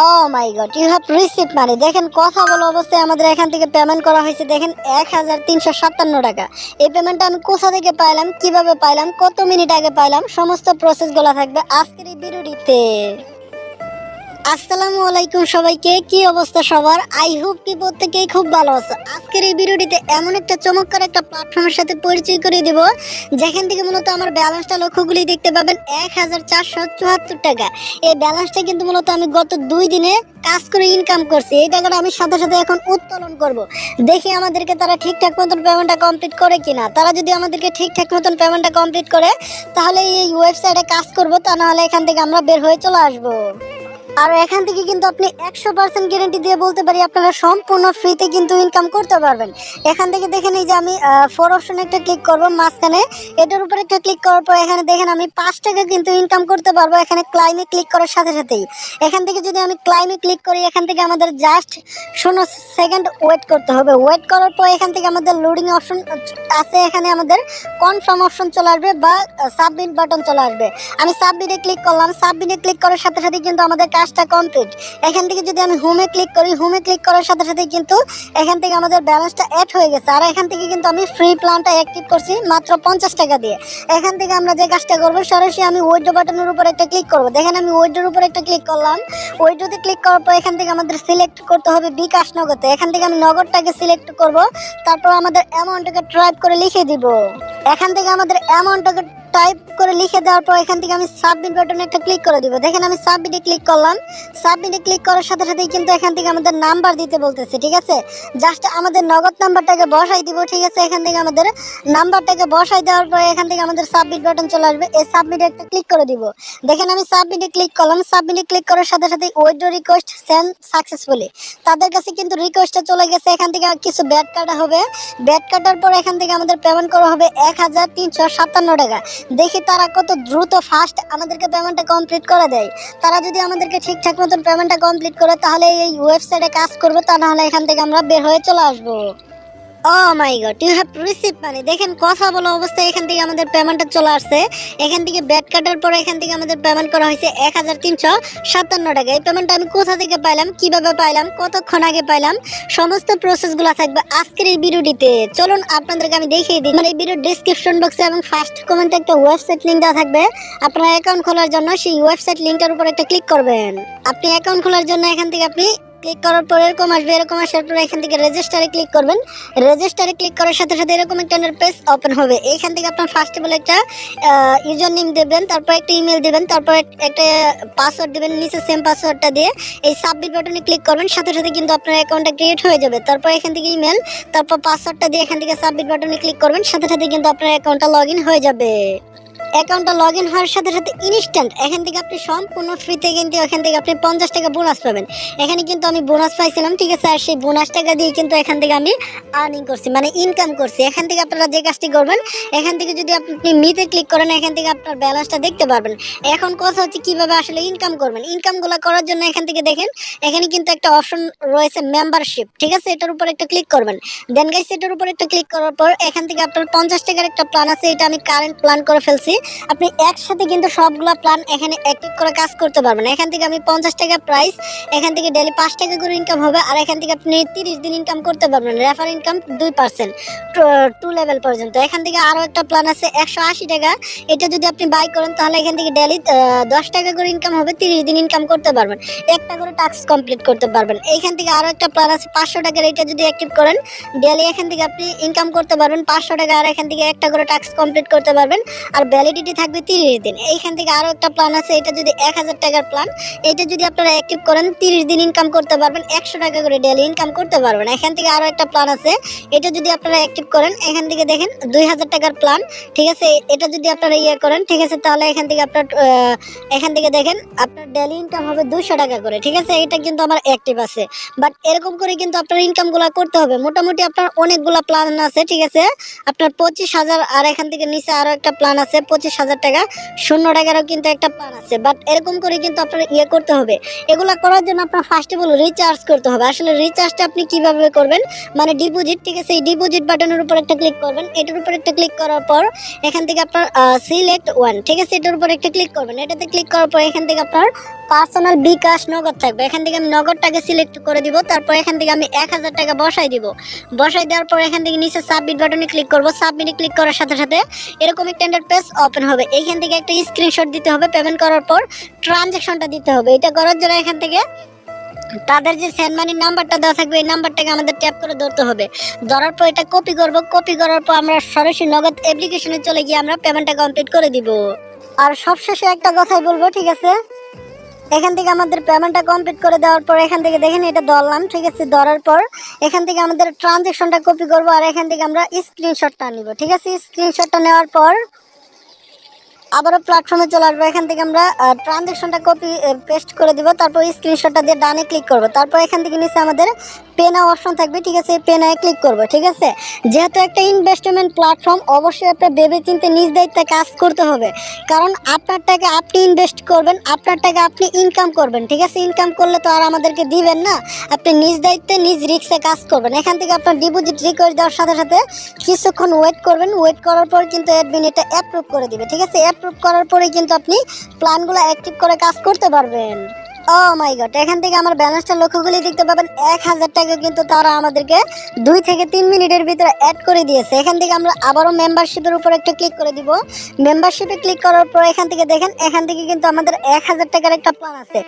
O my god, you have receive money. দেখেন কথা বলা অবস্থায় আমাদের এখান থেকে পেমেন্ট করা হয়েছে, দেখেন 1357 টাকা। এই পেমেন্টটা আমি কোথা থেকে পাইলাম, কিভাবে পাইলাম, কত মিনিট আগে পাইলাম, সমস্ত প্রসেসগুলো থাকবে আজকের এই ভিডিওটিতে। আসসালামু আলাইকুম সবাইকে, কি অবস্থা সবার? আই হোপ কি প্রত্যেকেই খুব ভালো আছে। আজকের এই ভিডিওটিতে এমন একটা চমৎকার একটা প্ল্যাটফর্মের সাথে পরিচয় করে দেব, যেখান থেকে মূলত আমার ব্যালেন্সটা লক্ষ্যগুলি দেখতে পাবেন 1474 টাকা। এই ব্যালেন্সটা কিন্তু মূলত আমি গত 2 দিনে কাজ করে ইনকাম করছি। এই টাকাটা আমি সাথে সাথে এখন উত্তোলন করব। দেখি আমাদেরকে তারা ঠিকঠাক মতন পেমেন্টটা কমপ্লিট করে কিনা। তারা যদি আমাদেরকে ঠিকঠাক মতন পেমেন্টটা কমপ্লিট করে তাহলে এই ওয়েবসাইটে কাজ করব, তা নাহলে এখান থেকে আমরা বের হয়ে চলে আসবো। আর এখান থেকে কিন্তু আপনি 100% গ্যারান্টি দিয়ে বলতে পারি আপনারা সম্পূর্ণ ফ্রিতে কিন্তু ইনকাম করতে পারবেন। এখান থেকে দেখেন এই যে আমি 4 অপশনে একটা ক্লিক করব, মাঝখানে এটার উপর একটা ক্লিক করার পর এখানে দেখেন আমি 5 টাকা কিন্তু ইনকাম করতে পারবো। এখানে ক্লাইমে ক্লিক করার সাথে সাথেই এখান থেকে যদি আমি ক্লাইমে ক্লিক করি, এখান থেকে আমাদের জাস্ট 15 সেকেন্ড ওয়েট করতে হবে। ওয়েট করার পর এখান থেকে আমাদের লোডিং অপশন আছে, এখানে আমাদের কনফার্ম অপশন চলে আসবে বা সাবমিট বাটন চলে আসবে। আমি সাবমিটে ক্লিক করলাম। সাবমিটে ক্লিক করার সাথে সাথে কিন্তু আমাদের কাজটা কমপ্লিট। এখান থেকে যদি আমি হোমে ক্লিক করি, হোমে ক্লিক করার সাথে সাথে কিন্তু এখান থেকে আমাদের ব্যালেন্সটা অ্যাড হয়ে গেছে। আর এখান থেকে কিন্তু আমি ফ্রি প্ল্যানটা অ্যাক্টিভ করছি মাত্র 50 টাকা দিয়ে। এখান থেকে আমরা যে কাজটা করবো, সরাসরি আমি উইথড্র বাটনের উপর একটা ক্লিক করবো। দেখেন আমি উইথড্রোর উপর একটা ক্লিক করলাম। উইথড্রোতে ক্লিক করার পর এখান থেকে আমাদের সিলেক্ট করতে হবে বিকাশ নগদে। এখান থেকে আমি নগদটাকে সিলেক্ট করব, তারপর আমাদের অ্যামাউন্টটাকে টাইপ করে লিখে দিব। এখান থেকে আমাদের অ্যামাউন্টটাকে টাইপ করে লিখে দেওয়ার পর এখান থেকে আমি সাবমিট বাটনে একটা ক্লিক করে দিব। দেখেন আমি সাবমিটে ক্লিক করলাম। সাবমিটে ক্লিক করার সাথে সাথেই কিন্তু এখান থেকে আমাদের নাম্বার দিতে বলতেছে, ঠিক আছে। জাস্ট আমাদের নগদ নাম্বারটাকে বসাই দিব, ঠিক আছে। এখান থেকে আমাদের নাম্বারটাকে বসাই দেওয়ার পরে এখান থেকে আমাদের সাবমিট বাটন চলে আসবে। এই সাবমিটে একটা ক্লিক করে দিব। দেখেন আমি সাবমিটে ক্লিক করলাম। সাবমিটে ক্লিক করার সাথে সাথে উইথড্র রিকোয়েস্ট সেন্ড সাকসেসফুলি, তাদের কাছে কিন্তু রিকোয়েস্টটা চলে গেছে। এখান থেকে কিছু ব্যাট কাটা হবে। ব্যাট কাটার পর এখান থেকে আমাদের পেমেন্ট করা হবে 1357 টাকা। দেখি তারা কত দ্রুত ফাস্ট আমাদেরকে পেমেন্টটা কমপ্লিট করে দেয়। তারা যদি আমাদেরকে ঠিকঠাক মতন পেমেন্টটা কমপ্লিট করে তাহলে এই ওয়েবসাইটে কাজ করবে, তা না হলে এখান থেকে আমরা বের হয়ে চলে আসবো। ও my god, you have receive money. দেখেন কথা বলা অবস্থায় এখান থেকে আমাদের পেমেন্টটা চলে আসছে। এখান থেকে ব্যাট কাটার পরে এখান থেকে আমাদের পেমেন্ট করা হয়েছে 1357 টাকা। এই পেমেন্টটা আমি কোথা থেকে পাইলাম, কিভাবে পাইলাম, কতক্ষণ আগে পাইলাম, সমস্ত প্রসেসগুলো থাকবে আজকের এই ভিডিওটিতে। চলুন আপনাদেরকে আমি দেখিয়ে দিই। মানে এই ভিডিওর ডেসক্রিপশন বক্সে এবং ফার্স্ট কমেন্টে একটা ওয়েবসাইট লিঙ্ক দেওয়া থাকবে। আপনার অ্যাকাউন্ট খোলার জন্য সেই ওয়েবসাইট লিঙ্কটার উপর একটা ক্লিক করবেন। আপনি অ্যাকাউন্ট খোলার জন্য এখান থেকে আপনি ক্লিক করার পর এরকম আসবে। এরকম আসার পর এখান থেকে রেজিস্টারে ক্লিক করবেন। রেজিস্টারে ক্লিক করার সাথে সাথে এরকম একটা পেজ ওপেন হবে। এইখান থেকে আপনার ফার্স্ট বলে একটা ইউজার নেম দেবেন, তারপর একটা ইমেল দেবেন, তারপর একটা পাসওয়ার্ড দেবেন। নিচে সেম পাসওয়ার্ডটা দিয়ে এই সাবমিট বাটনে ক্লিক করবেন। সাথে সাথে কিন্তু আপনার অ্যাকাউন্টটা ক্রিয়েট হয়ে যাবে। তারপর এখান থেকে ইমেল, তারপর পাসওয়ার্ডটা দিয়ে এখান থেকে সাবমিট বাটনে ক্লিক করবেন। সাথে সাথে কিন্তু আপনার অ্যাকাউন্টটা লগ ইন হয়ে যাবে। অ্যাকাউন্টটা লগ ইন হওয়ার সাথে সাথে ইনস্ট্যান্ট এখান থেকে আপনি সম্পূর্ণ ফ্রিতে কিন্তু এখান থেকে আপনি 50 টাকা বোনাস পাবেন। এখানে কিন্তু আমি বোনাস পাইছিলাম, ঠিক আছে। আর সেই বোনাস টাকা দিয়ে কিন্তু এখান থেকে আমি আর্নিং করছি, মানে ইনকাম করছি। এখান থেকে আপনারা যে কাজটি করবেন, এখান থেকে যদি আপনি মিতে ক্লিক করেন, এখান থেকে আপনার ব্যালেন্সটা দেখতে পারবেন। এখন কথা হচ্ছে কিভাবে আসলে ইনকাম করবেন। ইনকামগুলো করার জন্য এখান থেকে দেখেন এখানে কিন্তু একটা অপশন রয়েছে মেম্বারশিপ, ঠিক আছে। এটার উপর একটা ক্লিক করবেন। দেন গাইস এটার উপর একটা ক্লিক করার পর এখান থেকে আপনার 50 টাকার একটা প্ল্যান আছে, এটা আমি কারেন্ট প্ল্যান করে ফেলছি। আপনি একসাথে কিন্তু সবগুলা প্ল্যান এখানে অ্যাক্টিভ করে কাজ করতে পারবেন। এখান থেকে আমি 50 টাকা প্রাইস, এখান থেকে ডেলি 5 টাকা করে ইনকাম হবে। আর এখান থেকে আপনি 30 দিন ইনকাম করতে পারবেন। রেফার ইনকাম 2% 2 লেভেল পর্যন্ত। এখান থেকে আরও একটা প্ল্যান আছে 180 টাকা। এটা যদি আপনি বাই করেন তাহলে এখান থেকে ডেলি 10 টাকা করে ইনকাম হবে। 30 দিন ইনকাম করতে পারবেন, একটা করে টাস্ক কমপ্লিট করতে পারবেন। এইখান থেকে আরও একটা প্ল্যান আছে 500 টাকার। এটা যদি অ্যাক্টিভ করেন ডেলি এখান থেকে আপনি ইনকাম করতে পারবেন 500 টাকা। আর এখান থেকে একটা করে টাস্ক কমপ্লিট করতে পারবেন। আর ভ্যালিডিটি থাকবে 30 দিন। এইখান থেকে আরও একটা প্ল্যান আছে, এটা যদি 1000 টাকার প্ল্যান। এটা যদি আপনারা অ্যাক্টিভ করেন 30 দিন ইনকাম করতে পারবেন, 100 টাকা করে ডেলি ইনকাম করতে পারবেন। এখান থেকে আরও একটা প্ল্যান আছে, এটা যদি আপনারা অ্যাক্টিভ করেন এখান থেকে দেখেন 2000 টাকার প্ল্যান, ঠিক আছে। এটা যদি আপনারা করেন, ঠিক আছে, তাহলে এখান থেকে আপনার এখান থেকে দেখেন আপনার ডেলি ইনকাম হবে 200 টাকা করে, ঠিক আছে। এটা কিন্তু আমার অ্যাক্টিভ আছে। বাট এরকম করে কিন্তু আপনার ইনকামগুলো করতে হবে। মোটামুটি আপনার অনেকগুলো প্ল্যান আছে, ঠিক আছে। আপনার 25,000। আর এখান থেকে নিচে আরও একটা প্ল্যান আছে 25,000 টাকা 0 টাকারও কিন্তু একটা প্ল্যান আছে। বাট এরকম করে কিন্তু আপনার করতে হবে। এগুলা করার জন্য আপনার ফার্স্ট অফ অল রিচার্জ করতে হবে। আসলে রিচার্জটা আপনি কিভাবে করবেন, মানে ডিপোজিট, ঠিক আছে, এই ডিপোজিট বাটনের উপর একটা ক্লিক করবেন। এটার উপর একটা ক্লিক করার পর এখান থেকে আপনার সিলেক্ট ওয়ান, ঠিক আছে, এটার উপর একটা ক্লিক করবেন। এটাতে ক্লিক করার পর এখান থেকে আপনার পার্সোনাল বিকাশ নগদ থাকবে। এখান থেকে আমি নগদটাকে সিলেক্ট করে দিব। তারপর এখান থেকে আমি 1000 টাকা বসাই দিব। বসাই দেওয়ার পর এখান থেকে নিচে সাবমিট বাটনে ক্লিক করব। সাবমিটে ক্লিক করার সাথে সাথে এরকম একটা ইন্টারফেস ওপেন হবে। এইখান থেকে একটা স্ক্রিনশট দিতে হবে। পেমেন্ট করার পর ট্রানজ্যাকশনটা দিতে হবে। এটা করার জন্য এখান থেকে তাদের যে সেন্ড মানির নাম্বারটা দেওয়া থাকবে এই নাম্বারটাকে আমাদের ট্যাপ করে ধরতে হবে। ধরার পর এটা কপি করব। কপি করার পর আমরা সরাসরি নগদ অ্যাপ্লিকেশনে চলে গিয়ে আমরা পেমেন্টটা কমপ্লিট করে দিব। আর সবশেষে একটা কথাই বলবো, ঠিক আছে, এখান থেকে আমাদের পেমেন্টটা কমপ্লিট করে দেওয়ার পর এখান থেকে দেখেন এটা ধরলাম, ঠিক আছে, ধরার পর এখান থেকে আমাদের ট্রানজ্যাকশনটা কপি করব আর এখান থেকে আমরা স্ক্রিনশটটা নিব, ঠিক আছে। স্ক্রিনশটটা নেওয়ার পর আবারও প্ল্যাটফর্মে চলে আসবো। এখান থেকে আমরা ট্রানজ্যাকশনটা কপি পেস্ট করে দিব। তারপর স্ক্রিনশটটা দিয়ে ডানে ক্লিক করব। তারপর এখান থেকে নিচে আমাদের পে নাও অপশন থাকবে, ঠিক আছে, পে নাও ক্লিক করব, ঠিক আছে। যেহেতু একটা ইনভেস্টমেন্ট প্ল্যাটফর্ম, অবশ্যই আপনার ভেবে চিন্তে নিজ দায়িত্বে কাজ করতে হবে। কারণ আপনার টাকা আপনি ইনভেস্ট করবেন, আপনার টাকা আপনি ইনকাম করবেন, ঠিক আছে। ইনকাম করলে তো আর আমাদেরকে দিবেন না, আপনি নিজ দায়িত্বে নিজ রিস্কে কাজ করবেন। এখান থেকে আপনার ডিপোজিট রিকোয়েস্ট দেওয়ার সাথে সাথে কিছুক্ষণ ওয়েট করবেন। ওয়েট করার পর কিন্তু অ্যাডমিন এটা অ্যাপ্রুভ করে দিবে, ঠিক আছে। অ্যাপ্রুভ করার পরে কিন্তু আপনি প্ল্যানগুলো অ্যাক্টিভ করে কাজ করতে পারবেন। ও মাই গড, এখান থেকে আমার ব্যালেন্সটা লক্ষ্যগুলি দেখতে পাবেন। 1000 টাকা কিন্তু তারা আমাদেরকে 2 থেকে 3 মিনিটের ভিতরে অ্যাড করে দিয়েছে। এখান থেকে আমরা আবারও মেম্বারশিপের উপর একটা ক্লিক করে দিব। মেম্বারশিপে ক্লিক করার পর এখান থেকে দেখেন, এখান থেকে কিন্তু আমাদের 1000 টাকার একটা প্ল্যান আছে।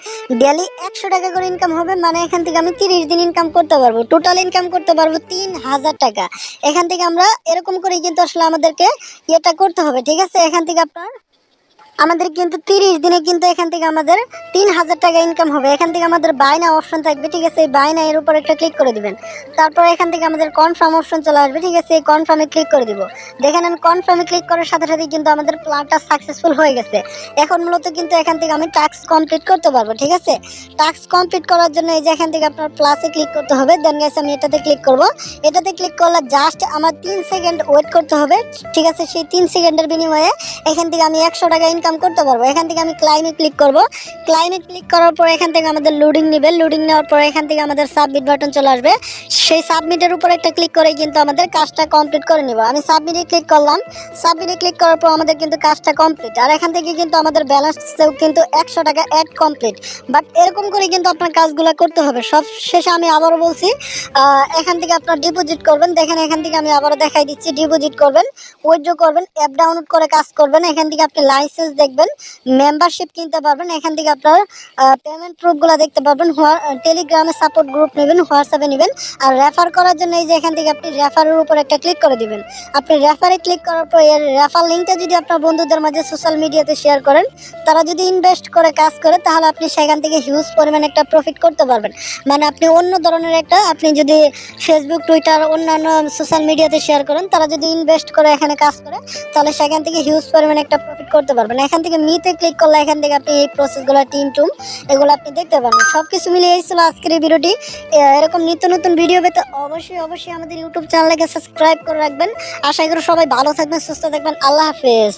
ডেলি 100 টাকা করে ইনকাম হবে, মানে এখান থেকে আমি 30 দিন ইনকাম করতে পারবো। টোটাল ইনকাম করতে পারবো 3000 টাকা। এখান থেকে আমরা এরকম করেই কিন্তু আসলে আমাদেরকে এটা করতে হবে, ঠিক আছে। এখান থেকে আমাদের কিন্তু 30 দিনে কিন্তু এখান থেকে আমাদের 3000 টাকা ইনকাম হবে। এখান থেকে আমাদের বাইনা অপশন থাকবে, ঠিক আছে। এই বাইনা এর উপর একটা ক্লিক করে দিবেন। তারপর এখান থেকে আমাদের কনফার্ম অপশন চলে আসবে, ঠিক আছে। এই কনফার্মে ক্লিক করে দিব। দেখেন আমি কনফার্মে ক্লিক করার সাথে সাথে কিন্তু আমাদের প্ল্যানটা সাকসেসফুল হয়ে গেছে। এখন মূলত কিন্তু এখান থেকে আমি টাস্ক কমপ্লিট করতে পারবো, ঠিক আছে। টাস্ক কমপ্লিট করার জন্য এই যে এখান থেকে আপনার প্লাসে ক্লিক করতে হবে। দেন গাইস আমি এটাতে ক্লিক করব। এটাতে ক্লিক করলে জাস্ট আমার 3 সেকেন্ড ওয়েট করতে হবে, ঠিক আছে। সেই 3 সেকেন্ডের বিনিময়ে এখান থেকে আমি 100 টাকা ইনকাম করতে পারবো। এখান থেকে আমি ক্লাইমে ক্লিক করব। ক্লাইমে ক্লিক করার পর এখান থেকে আমাদের লোডিং নেবে। লোডিং নেওয়ার পর এখান থেকে আমাদের সাবমিট বাটন চলে আসবে। সেই সাবমিটের উপর একটা ক্লিক করে কিন্তু আমাদের কাজটা কমপ্লিট করে নিব। আমি সাবমিটে ক্লিক করলাম। সাবমিটে ক্লিক করার পর আমাদের কিন্তু কাজটা কমপ্লিট। আর এখান থেকে কিন্তু আমাদের ব্যালেন্সেও কিন্তু 100 টাকা অ্যাড কমপ্লিট। বাট এরকম করে কিন্তু আপনার কাজগুলো করতে হবে। সব শেষে আমি আবারও বলছি, এখান থেকে আপনার ডিপোজিট করবেন। দেখেন এখান থেকে আমি আবারও দেখাই দিচ্ছি, ডিপোজিট করবেন, উইথড্র করবেন, অ্যাপ ডাউনলোড করে কাজ করবেন। এখান থেকে আপনি লাইসেন্স দেখবেন, মেম্বারশিপ কিনতে পারবেন। এখান থেকে আপনার পেমেন্ট প্রুফগুলো দেখতে পারবেন। টেলিগ্রামে সাপোর্ট গ্রুপ নেবেন, হোয়াটসঅ্যাপে নেবেন। আর রেফার করার জন্য এই যে এখান থেকে আপনি রেফারের উপর একটা ক্লিক করে দিবেন। আপনি রেফারে ক্লিক করার পর এর রেফার লিঙ্কটা যদি আপনার বন্ধুদের মাঝে সোশ্যাল মিডিয়াতে শেয়ার করেন, তারা যদি ইনভেস্ট করে কাজ করে, তাহলে আপনি সেখান থেকে হিউজ পরিমাণে একটা প্রফিট করতে পারবেন। মানে আপনি অন্য ধরনের একটা, আপনি যদি ফেসবুক, টুইটার, অন্যান্য সোশ্যাল মিডিয়াতে শেয়ার করেন, তারা যদি ইনভেস্ট করে এখানে কাজ করে, তাহলে সেখান থেকে হিউজ পরিমাণে একটা প্রফিট করতে পারবেন। এখান থেকে মিতে ক্লিক করলে এখান থেকে আপনি এই প্রসেসগুলো, টিম টুম, এগুলো আপনি দেখতে পারবেন। সবকিছু মিলিয়ে এই ছিল আজকের এই ভিডিওটি। এরকম নিত্য নতুন ভিডিও পেতে অবশ্যই আমাদের ইউটিউব চ্যানেলকে সাবস্ক্রাইব করে রাখবেন। আশা করি সবাই ভালো থাকবেন, সুস্থ থাকবেন। আল্লাহ হাফেজ।